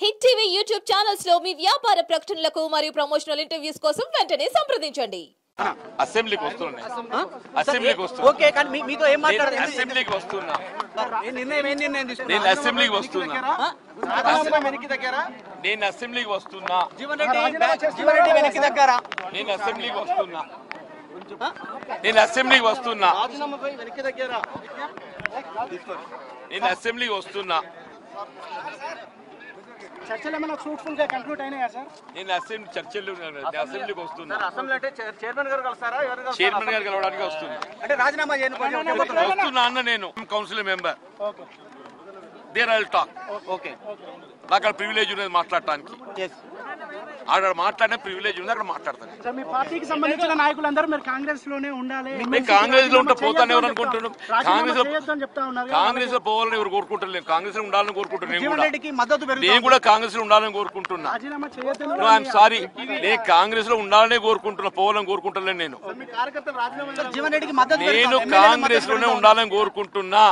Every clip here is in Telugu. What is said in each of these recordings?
హిట్ టీవీ యూట్యూబ్ ఛానల్స్ లో మీ వ్యాపార ప్రకటనలకు మరియు ప్రమోషనల్ ఇంటర్వ్యూస్ కోసం వెంటనే సంప్రదించండి. అసెంబ్లీకి వస్తున్నా. అసెంబ్లీకి వస్తున్నా. ఓకే కానీ మీతో ఏం మాట్లాడారు? అసెంబ్లీకి వస్తున్నా. నిర్ణయం తీసుకున్నారు? నేను అసెంబ్లీకి వస్తున్నా. నేను అసెంబ్లీకి వస్తున్నా. జీవన్ రెడ్డి వెనక్కి దగ్గర. నేను అసెంబ్లీకి వస్తున్నా. నేను అసెంబ్లీకి వస్తున్నా. నేను అసెంబ్లీకి వస్తున్నా. చర్చలు ఏమైనా ఫ్రూట్ఫుల్ గా కంక్లూడ్ అయినాయా సార్? నేను చర్చలు అసెంబ్లీకి వస్తున్నా. అసెంబ్లీ అంటే చైర్మన్ గారు కలుస్తారా? చైర్మన్ గారు కలవడానికి వస్తున్నా. అంటే రాజీనామా చేయను వస్తున్నా అన్న. నేను council member. There I will talk. Okay, నాకు అక్కడ ప్రివిలేజ్ ఉన్నది మాట్లాడటానికి. అక్కడ మాట్లాడిన ప్రివిలేజ్ ఉంది, అక్కడ మాట్లాడతాను. సార్ మీ పార్టీకి సంబంధించిన నాయకులందరూ మీరు కాంగ్రెస్ లోనే ఉండాలి, కాంగ్రెస్ లో ఉంటే పోతాను ఎవరు అనుకుంటున్నాను? కాంగ్రెస్ లో పోవాలని ఎవరు కోరుకుంటారు? కాంగ్రెస్ లో ఉండాలని కోరుకుంటున్నాను. నేను కూడా కాంగ్రెస్ లో ఉండాలని కోరుకుంటున్నా. ఐఎమ్ సారీ, నేను కాంగ్రెస్ లో ఉండాలనే కోరుకుంటున్నా, పోవాలని కోరుకుంటలేను. నేను కాంగ్రెస్ లోనే ఉండాలని కోరుకుంటున్నా.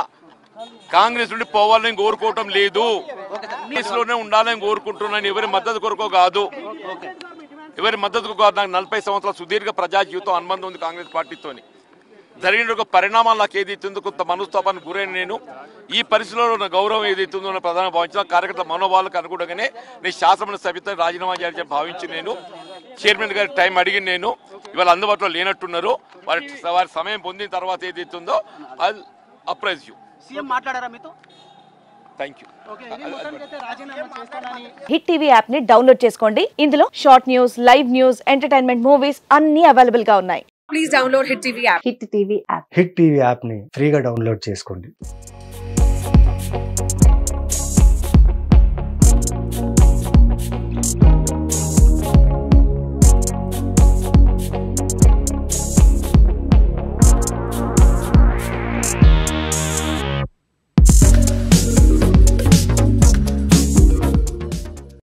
కాంగ్రెస్ నుండి పోవాలని కోరుకోవటం లేదు. కాంగ్రెస్ లోనే ఉండాలని కోరుకుంటున్నాను. ఎవరి మద్దతు కొరకు కాదు, ఎవరి మద్దతుకు కాదు. నాకు 40 సంవత్సరాల సుదీర్ఘ ప్రజా జీవితం అనుబంధం ఉంది కాంగ్రెస్ పార్టీతో. జరిగిన ఒక పరిణామాలు నాకు ఏదైతుందో కొంత మనస్తాపానికి గురైన నేను ఈ పరిస్థితిలో నా గౌరవం ఏదైతుందో నా ప్రధాన భావించిన కార్యకర్త మనోభావాలకు అనుగుణంగానే నేను శాసనమండలి సభ్యత్వం రాజీనామా చేయాలని భావించి నేను చైర్మన్ గారి టైం అడిగి నేను ఇవాళ అందుబాటులో లేనట్టున్నారు. వారి సమయం పొందిన తర్వాత ఏదైతుందో ఐ అప్రైజ్ యూ. సీఎం మాట్లాడారా మీతో? Thank you. Hit TV app ని డౌన్లోడ్ చేసుకోండి. ఇందులో short news, live news, entertainment movies అన్ని అవైలబుల్ గా ఉన్నాయి. Please download hit TV app. Hit TV app ని ఫ్రీగా డౌన్లోడ్ చేసుకోండి.